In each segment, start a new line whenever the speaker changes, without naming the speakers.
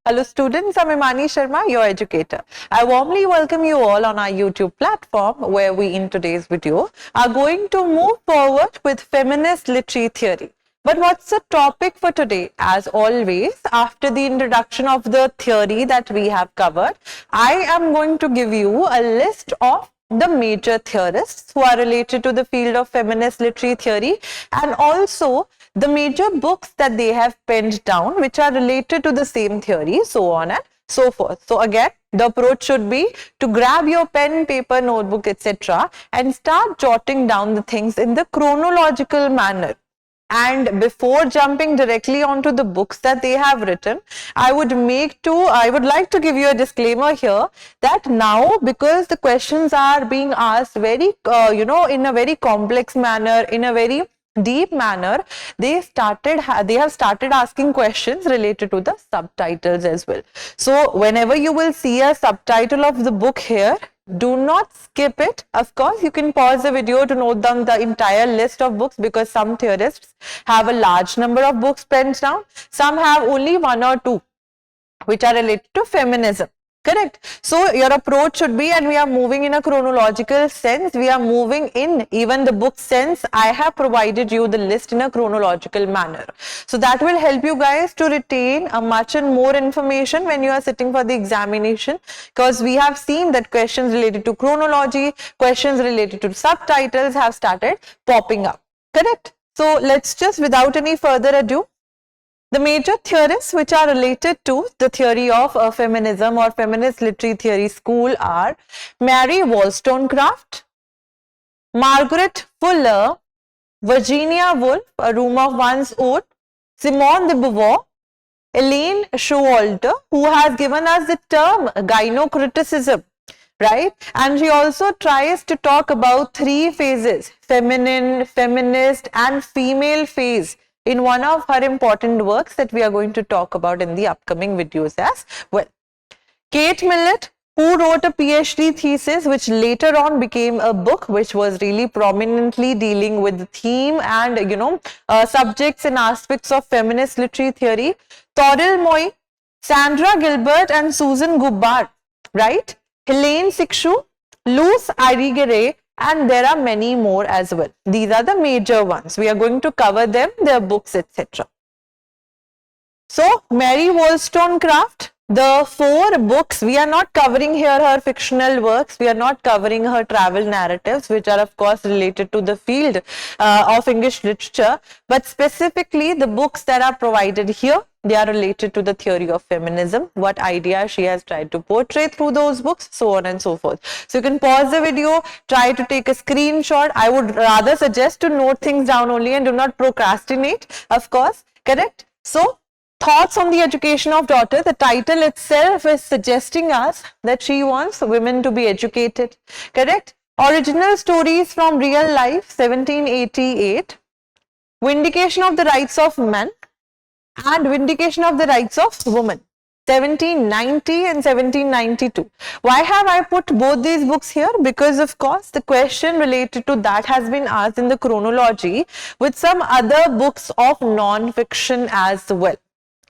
Hello students, I'm Himani Sharma, your educator. I warmly welcome you all on our YouTube platform where we in today's video are going to move forward with feminist literary theory. But what's the topic for today? As always, after the introduction of the theory that we have covered, I am going to give you a list of the major theorists who are related to the field of feminist literary theory and also the major books that they have penned down which are related to the same theory, so on and so forth. So again, the approach should be to grab your pen, paper, notebook, etc. and start jotting down the things in the chronological manner. And before jumping directly onto the books that they have written, I would like to give you a disclaimer here that now, because the questions are being asked very, in a very complex manner, in a very deep manner, they have started asking questions related to the subtitles as well. So whenever you will see a subtitle of the book here, do not skip it. Of course, you can pause the video to note down the entire list of books because some theorists have a large number of books penned down. Some have only one or two which are related to feminism. Correct. So your approach should be, and we are moving in a chronological sense, we are moving in even the book sense. I have provided you the list in a chronological manner. So that will help you guys to retain a much and more information when you are sitting for the examination, because we have seen that questions related to chronology, questions related to subtitles have started popping up. Correct. So let's just, without any further ado, the major theorists which are related to the theory of feminism or feminist literary theory school are Mary Wollstonecraft, Margaret Fuller, Virginia Woolf, A Room of One's Own, Simone de Beauvoir, Elaine Showalter, who has given us the term gynocriticism, right? And she also tries to talk about three phases: feminine, feminist, and female phase, in one of her important works that we are going to talk about in the upcoming videos as well. Kate Millett, who wrote a PhD thesis which later on became a book which was really prominently dealing with the theme and subjects and aspects of feminist literary theory. Toril Moi, Sandra Gilbert and Susan Gubbard, right? Helene Sixu, Luz Irigaray, and there are many more as well. These are the major ones. We are going to cover them, their books, etc. So, Mary Wollstonecraft, the four books, we are not covering here her fictional works, we are not covering her travel narratives, which are of course related to the field of English literature, but specifically the books that are provided here, they are related to the theory of feminism, what idea she has tried to portray through those books, so on and so forth. So you can pause the video, try to take a screenshot. I would rather suggest to note things down only and do not procrastinate, of course, correct? So, Thoughts on the Education of Daughter, the title itself is suggesting us that she wants women to be educated, correct? Original Stories from Real Life, 1788, Vindication of the Rights of Men, and Vindication of the Rights of Women, 1790 and 1792. Why have I put both these books here? Because of course the question related to that has been asked in the chronology with some other books of non-fiction as well.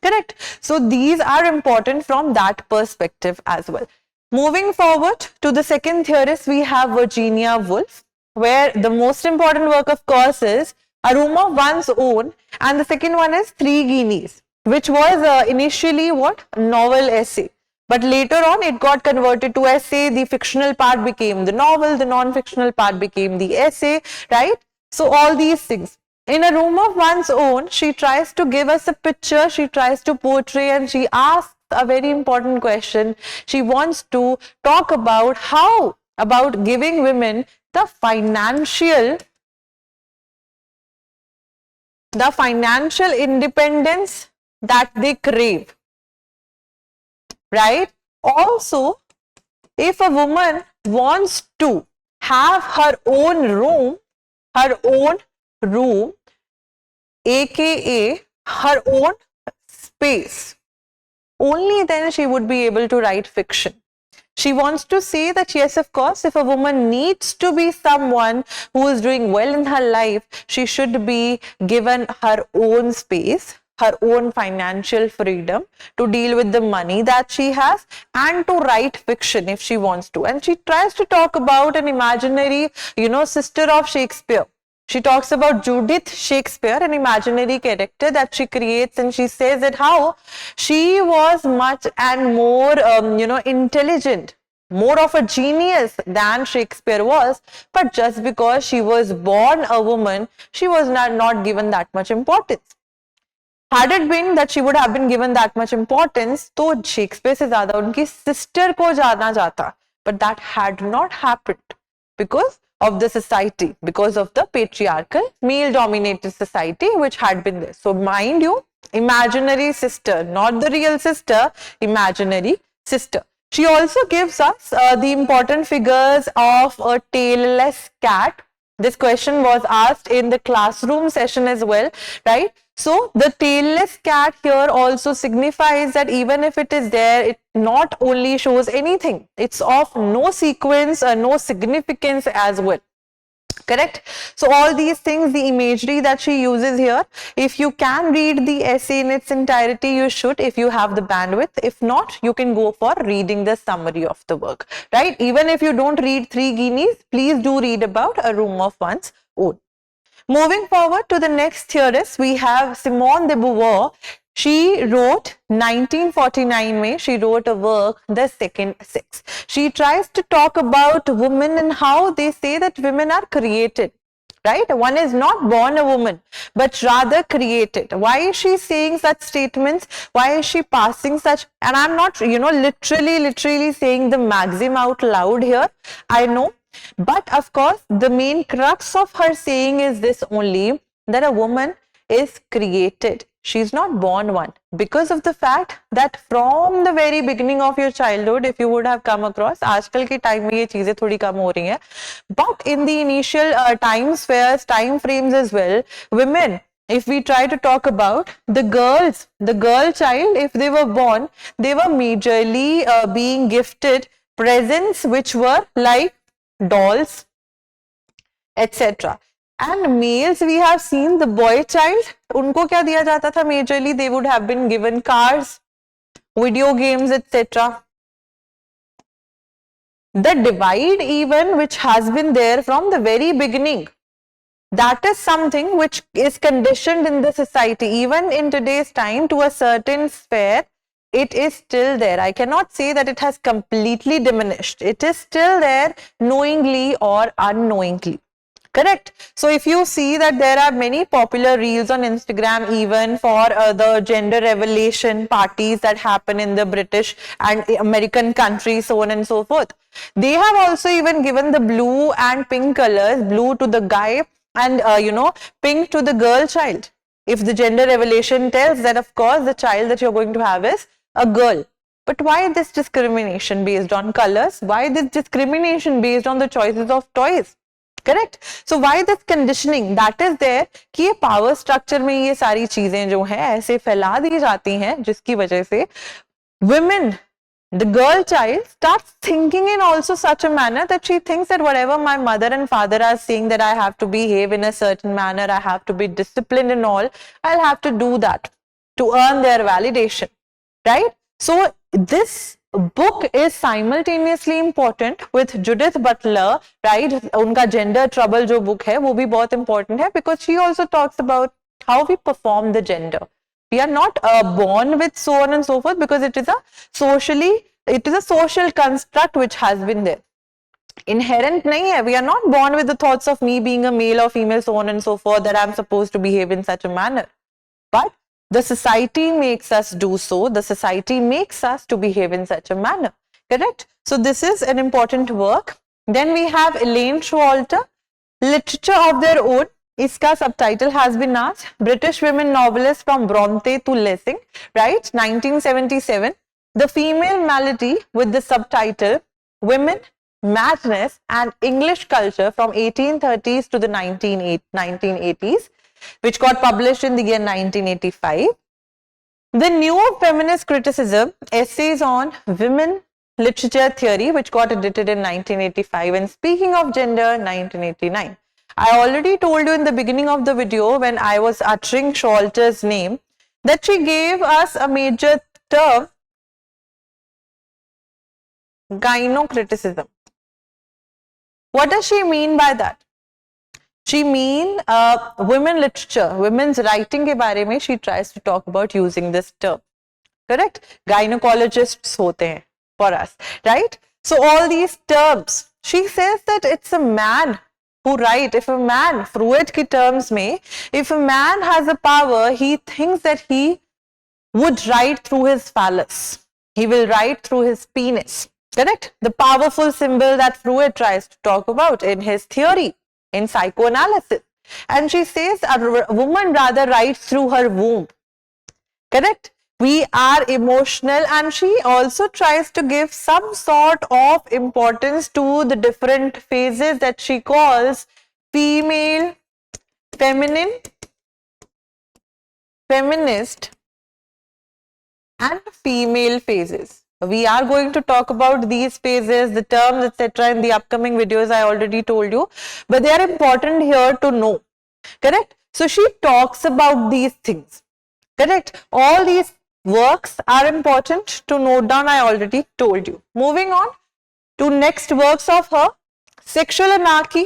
Correct. So these are important from that perspective as well. Moving forward to the second theorist, we have Virginia Woolf, where the most important work of course is A Room of One's Own, and the second one is Three Guineas, which was initially what? Novel essay. But later on it got converted to essay, the fictional part became the novel, the non-fictional part became the essay, right? So all these things. In A Room of One's Own, she tries to give us a picture, she tries to portray, and she asks a very important question. She wants to talk about how about giving women the financial independence that they crave, right? Also, if a woman wants to have her own room, aka her own space, only then she would be able to write fiction. She wants to say that yes, of course, if a woman needs to be someone who is doing well in her life, she should be given her own space, her own financial freedom, to deal with the money that she has, and to write fiction if she wants to. And she tries to talk about an imaginary, sister of Shakespeare. She talks about Judith Shakespeare, an imaginary character that she creates, and she says that how she was much and more, intelligent, more of a genius than Shakespeare was, but just because she was born a woman, she was not given that much importance. Had it been that she would have been given that much importance, तो Shakespeare से ज़्यादा उनकी sister को जाना जाता, but that had not happened because of the society, because of the patriarchal, male-dominated society which had been there. So mind you, imaginary sister, not the real sister, imaginary sister. She also gives us the important figures of a tailless cat. This question was asked in the classroom session as well, right? So the tailless cat here also signifies that even if it is there, it not only shows anything, it's of no sequence or no significance as well. Correct? So all these things, the imagery that she uses here, if you can read the essay in its entirety, you should, if you have the bandwidth. If not, you can go for reading the summary of the work, right? Even if you don't read Three Guineas, please do read about A Room of One's Own. Moving forward to the next theorist, we have Simone de Beauvoir. She wrote 1949 में, she wrote a work, The Second Sex. She tries to talk about women and how they say that women are created, right? One is not born a woman, but rather created. Why is she saying such statements? Why is she passing such? And I'm not, literally saying the maxim out loud here. I know. But of course, the main crux of her saying is this only, that a woman is created. She's not born one, because of the fact that from the very beginning of your childhood, if you would have come across, आजकल के time में ये चीजें थोड़ी कम हो रही हैं, but in the initial time spheres, time frames as well, women, if we try to talk about the girls, the girl child, if they were born, they were majorly being gifted presents which were like dolls, etc. And males, we have seen the boy child, उनको क्या दिया जाता था majorly? They would have been given cars, video games, etc. The divide even which has been there from the very beginning, that is something which is conditioned in the society. Even in today's time, to a certain sphere, it is still there. I cannot say that it has completely diminished. It is still there, knowingly or unknowingly. Correct? So if you see that there are many popular reels on Instagram even for the gender revelation parties that happen in the British and American countries, so on and so forth. They have also even given the blue and pink colors, blue to the guy and pink to the girl child. If the gender revelation tells that of course the child that you're going to have is a girl. But why this discrimination based on colors? Why this discrimination based on the choices of toys? Correct? So why this conditioning that is there कि ये power structure में ये सारी चीजें जो हैं ऐसे फैला दी जाती हैं जिसकी वजह से women, the girl child starts thinking in also such a manner that she thinks that whatever my mother and father are saying that I have to behave in a certain manner, I have to be disciplined and all, I'll have to do that to earn their validation, right? So this book is simultaneously important with Judith Butler, right? उनका gender trouble जो book है वो भी बहुत important है because she also talks about how we perform the gender. We are not born with so on and so forth because it is a social construct which has been there. Inherent nahi hai. We are not born with the thoughts of me being a male or female, so on and so forth, that I'm supposed to behave in such a manner. But the society makes us do so. The society makes us to behave in such a manner. Correct? So this is an important work. Then we have Elaine Showalter, Literature of Their Own. Iska subtitle has been asked. British women novelists from Bronte to Lessing, right? 1977. The Female Malady with the subtitle Women, Madness and English Culture from 1830s to the 1980s. Which got published in the year 1985. The New Feminist Criticism, Essays on Women Literature Theory, which got edited in 1985. And speaking of gender, 1989. I already told you in the beginning of the video when I was uttering Showalter's name that she gave us a major term, gynocriticism. What does she mean by that? She mean women literature, women's writing के बारे में she tries to talk about using this term. Correct? Gynecologists होते हैं for us, right? So all these terms, she says that it's a man who write. If a man, Freud की terms में, if a man has a power, he thinks that he would write through his phallus. He will write through his penis. Correct? The powerful symbol that Freud tries to talk about in his theory, in psychoanalysis. And she says a woman rather writes through her womb. Correct? We are emotional, and she also tries to give some sort of importance to the different phases that she calls female, feminine, feminist, and female phases. We are going to talk about these phases, the terms, etc. in the upcoming videos. I already told you, but they are important here to know. Correct? So she talks about these things. Correct? All these works are important to note down. I already told you. Moving on to next works of her, Sexual Anarchy,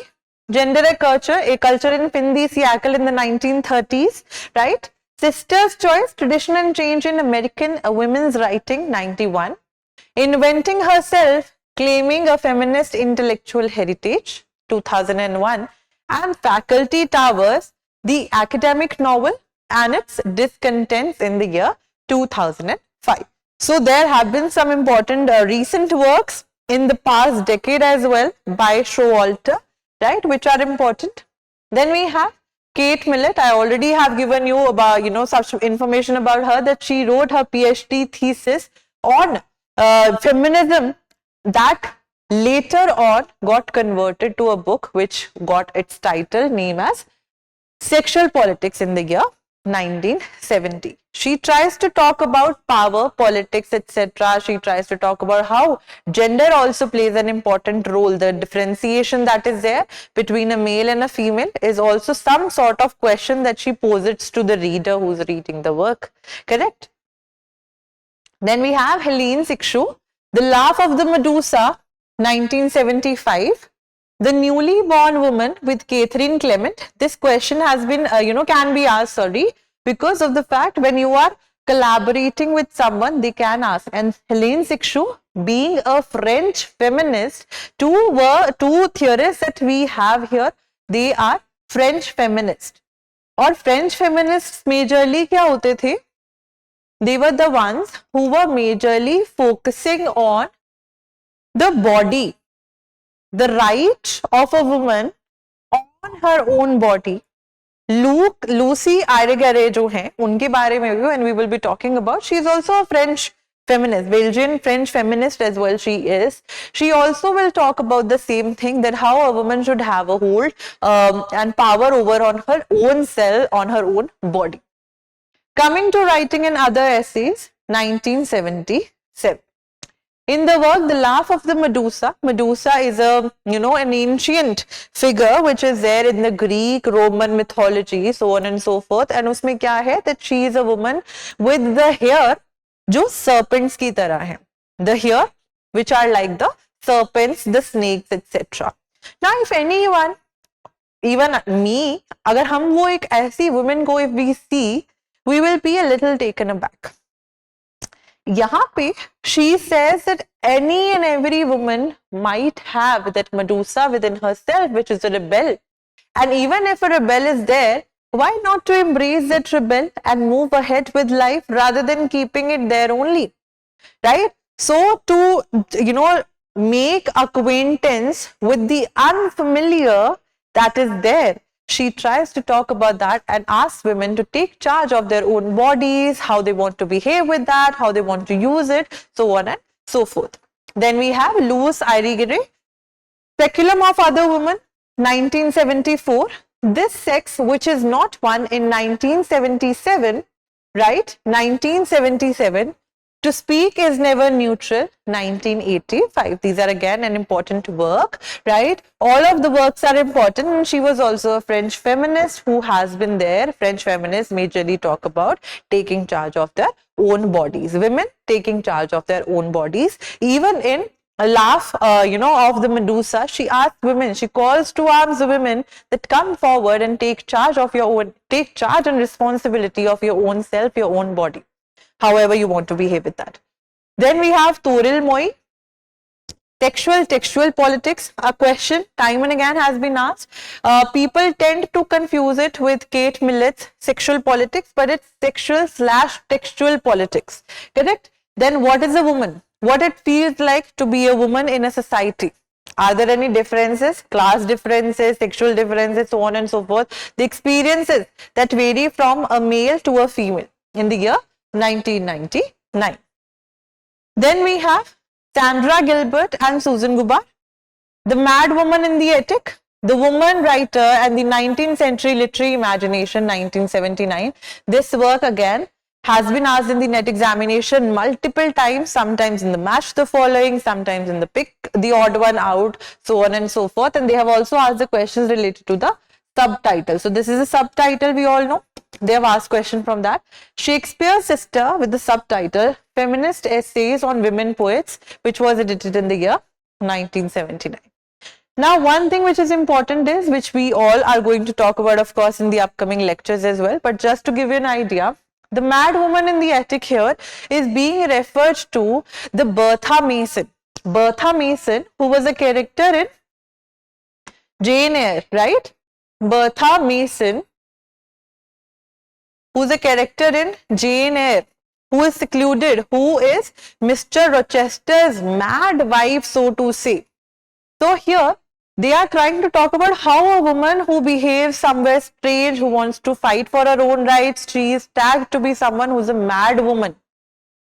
Gender and Culture, a culture in Finley, Seattle in the 1930s, right? Sister's Choice, Tradition and Change in American Women's Writing, 91. Inventing Herself, Claiming a Feminist Intellectual Heritage, 2001. And Faculty Towers, the academic novel and its discontents in the year 2005. So there have been some important recent works in the past decade as well by Showalter, right, which are important. Then we have Kate Millett. I already have given you about, such information about her, that she wrote her PhD thesis on feminism that later on got converted to a book which got its title name as Sexual Politics in the year 1970. She tries to talk about power, politics, etc. She tries to talk about how gender also plays an important role. The differentiation that is there between a male and a female is also some sort of question that she posits to the reader who's reading the work. Correct? Then we have Helene Sixou, The Laugh of the Medusa, 1975. The Newly Born Woman with Catherine Clement. This question has been, can be asked, because of the fact when you are collaborating with someone, they can ask. And Helene Sixou, being a French feminist, two theorists that we have here, they are French feminists. और French feminists majorly क्या होते थे? They were the ones who were majorly focusing on the body, the right of a woman on her own body. Lucy Irigaray जो हैं, उनके बारे में भी when we will be talking about, she is also a French feminist, Belgian French feminist as well she is. She also will talk about the same thing, that how a woman should have a hold and power over on her own self, on her own body. Coming to writing and other essays, 1977. In the work The Laugh of the Medusa, Medusa is an ancient figure which is there in the Greek, Roman mythology, so on and so forth. And उसमें क्या है? That she is a woman with the hair जो serpents की तरह है. The hair which are like the serpents, the snakes, etc. Now if anyone, even me, अगर हम वो एक ऐसी woman को if we see, we will be a little taken aback. यहाँ पे she says that any and every woman might have that Medusa within herself, which is a rebel. And even if a rebel is there, why not to embrace that rebel and move ahead with life rather than keeping it there only, right? So to, make acquaintance with the unfamiliar that is there, she tries to talk about that and asks women to take charge of their own bodies, how they want to behave with that, how they want to use it, so on and so forth. Then we have Louis Irigaray, Speculum of Other Women, 1974. This sex, which is not one, in 1977, right? 1977, To speak is never neutral, 1985. These are again an important work, right? All of the works are important, and she was also a French feminist who has been there. French feminists majorly talk about taking charge of their own bodies. Women taking charge of their own bodies. Even in a laugh, of the Medusa, she asks women, she calls to arms the women that come forward and take charge of your own, take charge and responsibility of your own self, your own body, however you want to behave with that. Then we have Toril Moi, textual politics, a question time and again has been asked. People tend to confuse it with Kate Millett's sexual politics, but it's sexual/textual politics, correct? Then what is a woman? What it feels like to be a woman in a society. Are there any differences, class differences, sexual differences, so on and so forth? The experiences that vary from a male to a female in the year 1999. Then we have Sandra Gilbert and Susan Gubar, The Mad Woman in the Attic, The Woman Writer and the 19th Century Literary Imagination, 1979. This work again has been asked in the NET examination multiple times, sometimes in the match the following, sometimes in the pick the odd one out, so on and so forth. And they have also asked the questions related to the subtitle. So this is a subtitle, we all know. They have asked question from that. Shakespeare's Sister with the subtitle Feminist Essays on Women Poets, which was edited in the year 1979. Now, one thing which is important is, which we all are going to talk about, of course, in the upcoming lectures as well, but just to give you an idea, the Mad Woman in the Attic here is being referred to the Bertha Mason. Bertha Mason, who was a character in Jane Eyre, right? Bertha Mason, who's a character in Jane Eyre, who is secluded, who is Mr. Rochester's mad wife, so to say. So here, they are trying to talk about how a woman who behaves somewhere strange, who wants to fight for her own rights, she is tagged to be someone who's a mad woman.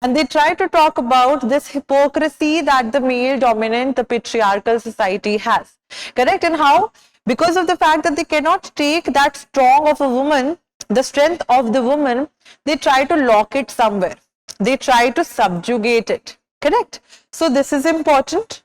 And they try to talk about this hypocrisy that the male dominant, the patriarchal society has. Correct? And how, because of the fact that they cannot take that strong of a woman, the strength of the woman, they try to lock it somewhere. They try to subjugate it. Correct? So this is important.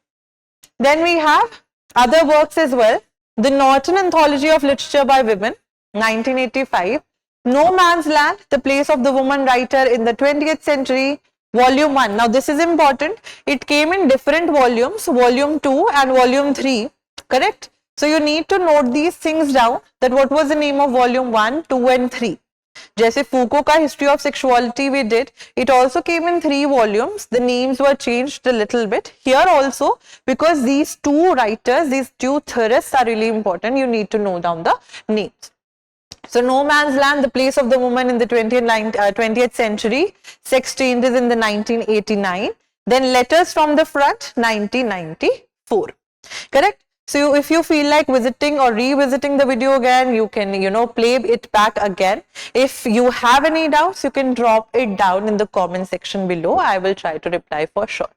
Then we have other works as well. The Norton Anthology of Literature by Women, 1985. No Man's Land, The Place of the Woman Writer in the 20th Century, Volume 1. Now this is important. It came in different volumes, Volume 2 and Volume 3. Correct? So you need to note these things down, that what was the name of Volume 1, 2 and 3. जैसे Foucault का History of Sexuality we did, it also came in 3 volumes. The names were changed a little bit. Here also, because these two writers, these two theorists are really important, you need to know down the names. So No Man's Land, The Place of the Woman in the 20th Century, Sex Changes in the 1989. Then Letters from the Front, 1994. Correct? So if you feel like visiting or revisiting the video again, you can, play it back again. If you have any doubts, you can drop it down in the comment section below. I will try to reply for sure.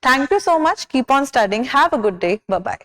Thank you so much. Keep on studying. Have a good day. Bye-bye.